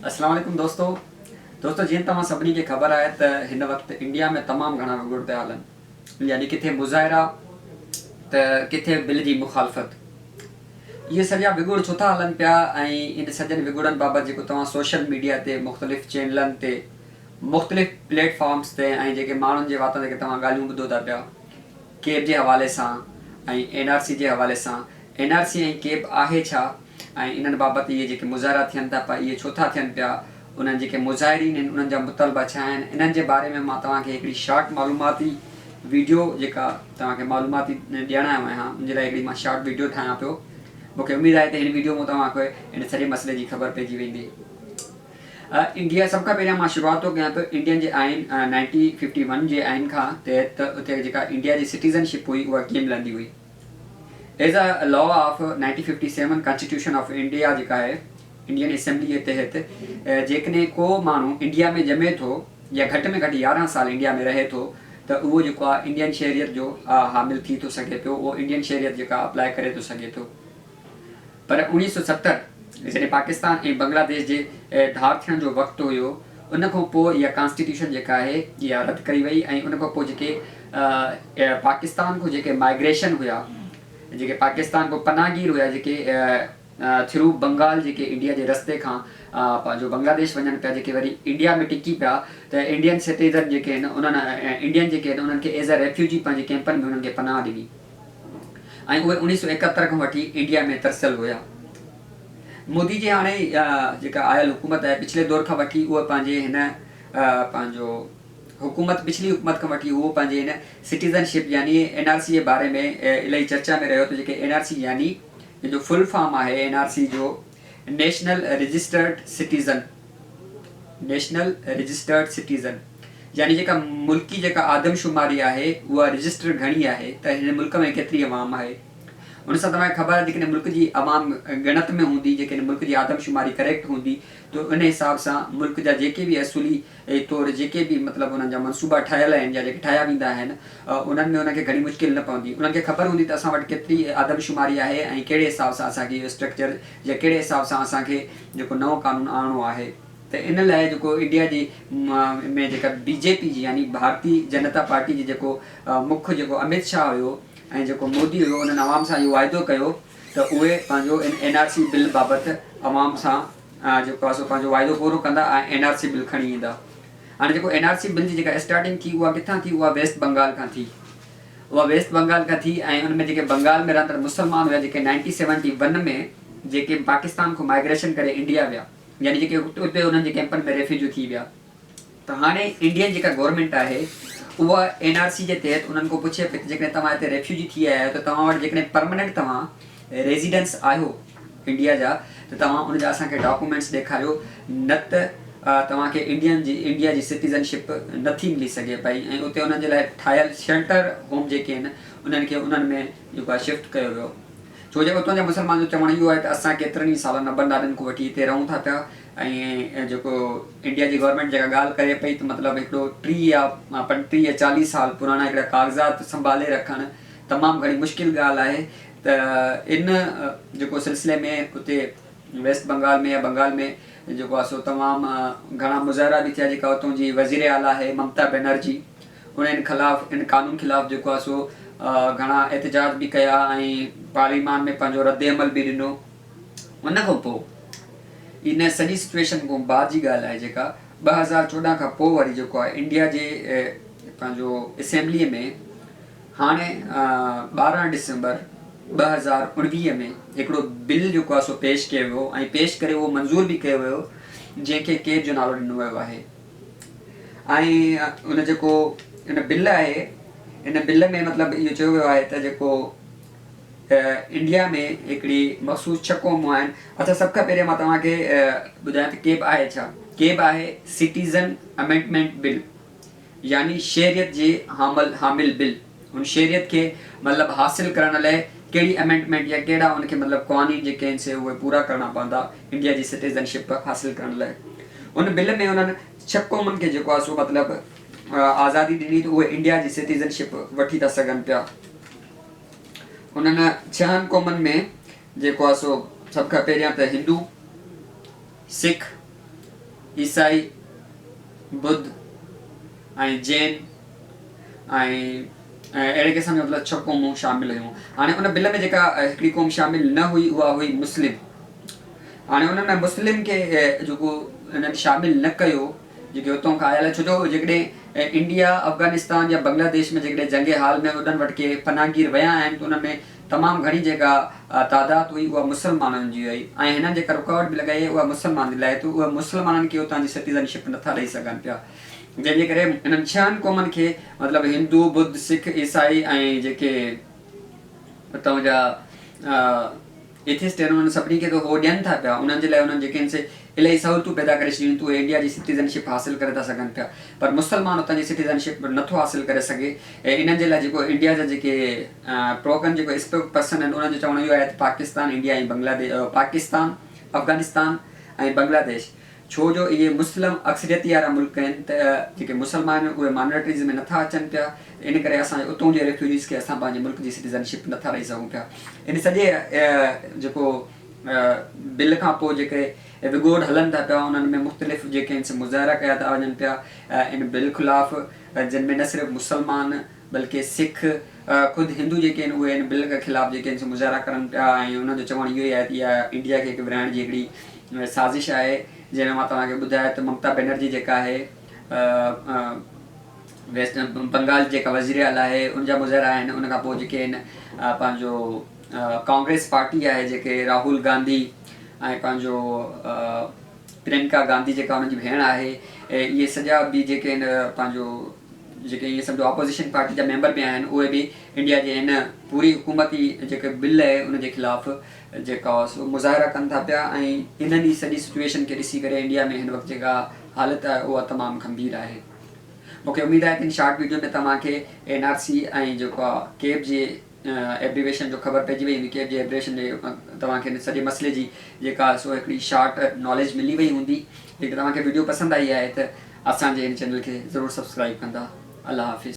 अस्सलाम वालेकुम दोस्तों जीअं तव्हां सभिनी खे ख़बर आहे त हिन वक़्तु इंडिया में तमामु घणा विगुड़ पिया हलनि, यानी किथे मुज़ाहिरा त किथे बिल जी मुखालफ़त। इहे सॼा विगुड़ छो था हलनि पिया ऐं इन सॼनि विगुड़नि बाबति जेको तव्हां सोशल मीडिया ते मुख़्तलिफ़ चैनलनि ते मुख़्तलिफ़ प्लेटफॉर्म्स ते ऐं जेके माण्हुनि जे वात जेके तव्हां ॻाल्हियूं ॿुधो था पिया केब जे हवाले सां ऐं NRC जे हवाले सां, NRC ऐं केब आहे छा ऐं इन्हनि बाबति इहे जेके मुज़ाहिरा थियनि था पिया इहे छो था थियनि पिया, उन्हनि जेके मुज़ाहिरीन आहिनि उन्हनि जा मुतलबा छा आहिनि, इन्हनि जे बारे में मां तव्हांखे हिकिड़ी शॉर्ट मालूमाती वीडियो जेका तव्हांखे मालूमाती ॾियण आयो आहियां उनजे लाइ हिकिड़ी मां शॉर्ट वीडियो ठाहियां पियो। मूंखे उमेदु आहे त हिन वीडियो में तव्हांखे इन सॼे मसइले जी ख़बर पइजी वेंदी। इंडिया सभ खां पहिरियां मां शुरूआत थो कयां पियो इंडियन जे आइन 1951 जे आइन खां तहत उते जेका इंडिया जी सिटीज़नशिप हुई उहा कीअं मिलंदी हुई। As a law of 1957 constitution of India जेका आहे इंडियन असेंबली जे तहत जेकॾहिं को माण्हू इंडिया में ॼमे थो या घटि में घटि 11 साल इंडिया में रहे थो त उहो जेको आहे इंडियन शहरियत जो हामिल थी थो सघे पियो, उहो इंडियन शहरियत जेका अप्लाई करे थो सघे थो। पर 1970 जॾहिं पाकिस्तान ऐं बांग्लादेश जे धार थियण जो वक़्तु हुयो उन खां पोइ इहा कॉन्स्टिट्यूशन जेका आहे इहा रद्द कई वई ऐं उन खां पोइ जेके पाकिस्तान खां जेके माइग्रेशन हुआ, जेके पाकिस्तान को पनाहगीर हुआ जेके थ्रू बंगाल जेके इंडिया जे रस्ते खां पंहिंजो बांग्लादेश वञनि पिया, जेके वरी इंडिया में टिकी पिया त इंडियन सिटीज़न जेके आहिनि उन्हनि इंडियन जेके आहिनि उन्हनि खे एज़ अ रेफ्यूजी पंहिंजे कैंपनि में उन्हनि खे पनाह ॾिनी ऐं उहे 1971 खां वठी इंडिया में तरसियल हुया। मोदी जी हाणे जेका आयल हुकूमत आहे पिछले दौर खां वठी उहा पंहिंजे हिन पंहिंजो हुकूमत पिछली हुकूमत खां वठी उहो पंहिंजे हिन सिटीज़नशिप यानी NRC जे बारे में इलाही चर्चा में रहियो त जेके NRC यानी जो फुल फॉर्म आहे NRC जो नेशनल रजिस्टर्ड सिटीज़न यानी जेका मुल्की जेका आदमशुमारी आहे उहा रजिस्टर घणी आहे त हिन मुल्क में केतिरी अवाम आहे। उन सां तव्हांखे ख़बर आहे जेकॾहिं मुल्क जी अवाम ॻणत में हूंदी, जेकॾहिं मुल्क जी आदमशुमारी करेक्ट हूंदी त उन हिसाब सां मुल्क जा जेके बि असूली तौर जेके बि मतिलबु उन्हनि जा मनसूबा ठहियल आहिनि या जेके ठाहिया वेंदा आहिनि उन्हनि में उनखे घणी मुश्किल न पवंदी। उन्हनि खे ख़बर हूंदी त असां वटि केतिरी आदमशुमारी आहे ऐं कहिड़े हिसाब सां असांखे इहो स्ट्रक्चर या कहिड़े हिसाब सां असांखे जेको नओं कानून आणिणो आहे। त इन लाइ जेको इंडिया जी में जेका BJP जी यानी भारतीय जनता पार्टी जी जेको मुख्य जेको अमित शाह हुयो ऐं जेको मोदी हुयो उन्हनि अवाम सां इहो वाइदो कयो त उहे पंहिंजो NRC बिल बाबति अवाम सां जेको आहे सो पंहिंजो वाइदो पूरो कंदा ऐं NRC बिल खणी ईंदा। हाणे जेको NRC बिल जी जेका स्टार्टिंग थी उहा किथां थी, उहा वेस्ट बंगाल खां थी। ऐं उनमें जेके बंगाल में रहंदड़ मुस्लमान हुआ जेके 1971 में जेके पाकिस्तान खां माइग्रेशन करे इंडिया विया यानी जेके उते उन्हनि जे कैंपनि में रेफ्यूजी थी विया त हाणे इंडियन जेका गवर्नमेंट आहे उहा NRC जे तहत उन्हनि खां पुछे पई जेकॾहिं तव्हां हिते रेफ्यूजी थी आया आहियो त तव्हां वटि जेकॾहिं परमानेंट तव्हां रेज़िडेंस आहियो इंडिया जा त तव्हां उनजा असांखे डॉक्यूमेंट्स ॾेखारियो, न त तव्हांखे इंडिया जी सिटीज़नशिप नथी मिली सघे पई ऐं उते उन्हनि जे लाइ ठाहियल शेल्टर होम जेके आहिनि उन्हनि खे उन्हनि में जेको आहे शिफ्ट कयो वियो। छो जो उतां जा मुस्लमान जो चवणु इहो आहे त असां केतिरनि ई सालनि 90 ॾाॾनि खां वठी हिते रहूं था पिया ऐं जेको इंडिया जी गवर्नमेंट जेका ॻाल्हि करे पई त मतिलबु हिकिड़ो 30 या 35 या 40 साल पुराणा हिकिड़ा कागज़ात संभाले रखणु तमामु घणी मुश्किल ॻाल्हि आहे। त इन जेको सिलसिले में उते वेस्ट बंगाल में या बंगाल में जेको आहे सो तमामु घणा मुज़ाहिरा बि थिया जेका उतां जी वज़ीर आला आहे ममता बनर्जी उन्हनि ख़िलाफ़ु इन कानून ख़िलाफ़ु जेको आहे सो घणा एहतजाज बि कया ऐं पार्लियामेंट में पंहिंजो रद्द अमल बि ॾिनो। उन खां पोइ इन सॼी सिचुएशन खां बाद जी ॻाल्हि आहे जेका 2014 खां पोइ वरी जेको आहे इंडिया जे पंहिंजो असेंबलीअ में हाणे 12 डिसंबर 2019 में हिकिड़ो बिल जेको आहे सो पेश कयो वियो ऐं पेश करे उहो मंज़ूर बि कयो वियो जंहिंखे केब जो नालो ॾिनो वियो आहे। ऐं उन जेको इन बिल आहे इन बिल में मतिलबु इहो चयो वियो आहे त जेको इंडिया में हिकिड़ी मख़सूस 6 क़ौमूं आहिनि। अच्छा, सभ खां पहिरियों मां तव्हांखे ॿुधायां त केब आहे छा। केब आहे सिटीज़न अमेंडमेंट बिल यानी शहरियत जे हामिल बिल। उन शहरियत खे मतिलबु हासिल करण लाइ कहिड़ी अमेंडमेंट या कहिड़ा उनखे मतिलबु क़वानीन जेके आहिनि से उहे पूरा करणा पवंदा इंडिया जी सिटीज़नशिप हासिल करण लाइ। उन बिल में उन्हनि 6 क़ौमुनि खे जेको आहे सो मतिलबु आज़ादी ॾिनी त उहे इंडिया जी सिटीज़नशिप वठी था सघनि पिया। उन्हनि 6 क़ौमुनि में जेको आहे सो सभ खां पहिरियां त हिंदू, सिख, ईसाई, बुद्ध ऐं जैन ऐं अहिड़े क़िस्म जो मतिलबु 6 क़ौमूं शामिलु हुयूं। हाणे उन बिल में जेका हिकिड़ी क़ौम शामिलु न हुई उहा हुई मुस्लिम। हाणे उन्हनि में मुस्लिम खे जेको उन्हनि शामिलु न कयो जेके उतां खां आयल, छो जो जेकॾहिं इंडिया अफ़गानिस्तान या बांग्लादेश में जेकॾहिं जंग हाल में उन्हनि वटि के पनाहगीर विया आहिनि त उन में तमामु घणी जेका तादाद हुई उहा मुस्लमाननि जी हुई ऐं हिननि जेका रुकावट बि लॻाई उहा मुस्लमान लाइ, त उहा मुस्लमाननि खे उतां जी सिटीज़नशिप नथा ॾेई सघनि पिया, जंहिंजे करे हिननि 6 क़ौमनि खे मतिलबु हिंदू, बुद्ध, सिख, ईसाई ऐं जेके उतां जा एथिस्ट आहिनि उन्हनि सभिनी खे त उहो ॾियनि था पिया। उन्हनि जे लाइ उन्हनि जेके आहिनि से इलाही सहूलियतूं पैदा करे छॾियूं त उहे इंडिया जी सिटीज़नशिप हासिलु करे था सघनि पिया, पर मुस्लमान उतां जी सिटीज़नशिप नथो हासिलु करे सघे। ऐं इन्हनि जे लाइ जेको इंडिया जा जेके प्रोकन जेको स्पोक पर्सन आहिनि उन्हनि जो चवणु इहो आहे त पाकिस्तान, इंडिया ऐं बांग्लादेश, पाकिस्तान, अफ़गानिस्तान ऐं बांग्लादेश, छो जो इहे मुस्लिम अक्सरियती वारा मुल्क आहिनि त जेके मुस्लमान उहे माइनॉरिटीज़ में नथा अचनि पिया, इन करे असां उतां जे रेफ्यूजीज़ खे असां पंहिंजे मुल्क जी सिटीज़नशिप नथा ॾेई सघूं पिया। इन सॼे जेको बिल खां पोइ जेके विगोड़ हलनि था पिया उन्हनि में मुख़्तलिफ़ जेके आहिनि से मुज़ाहिरा कया था वञनि पिया इन बिल ख़िलाफ़, जिन में न सिर्फ़ु मुस्लमान बल्कि सिख, ख़ुदि हिंदू जेके आहिनि उहे इन बिल जे ख़िलाफ़ जेके आहिनि से मुज़ाहिरा करनि पिया ऐं उन्हनि जो चवणु इहो ई आहे त इहा इंडिया खे हिकु विराइण जी हिकिड़ी साज़िश आहे। जंहिंमें मां तव्हांखे ॿुधाया त ममता बनर्जी जेका आहे वेस्ट बंगाल जेका वज़ीर आला आहे उनजा मुज़ाहिरा आहिनि। उन खां पोइ जेके आहिनि पंहिंजो कांग्रेस पार्टी आहे जेके राहुल गांधी ऐं पंहिंजो प्रियंका गांधी जेका हुनजी भेण आहे, इहे सॼा बि जेके आहिनि पंहिंजो जेके इहे सम्झो ऑपोज़िशन पार्टी जा मेंबर बि आहिनि उहे बि इंडिया जे हिन पूरी हुकूमती जेके बिल आहे उनजे ख़िलाफ़ जेका मुज़ाहिरा कनि था पिया ऐं इन्हनि ई सॼी सिचुएशन खे ॾिसी करे इंडिया में हिन वक़्तु जेका हालत आहे उहा तमामु गंभीर आहे। मूंखे उमेदु आहे कि इन शॉर्ट वीडियो में तव्हांखे NRC ऐं जेको आहे केब जे एब्रीवेशन जो ख़बर पइजी वई हूंदी। केब जे एब्रीवेशन जे तव्हांखे हिन सॼे मसइले जी जेका सो हिकिड़ी शॉर्ट नॉलेज मिली वई हूंदी। जेकॾहिं तव्हांखे वीडियो पसंदि आई आहे त असांजे हिन चैनल खे ज़रूरु सब्सक्राइब कंदा। अल्लाह हाफ़िज़।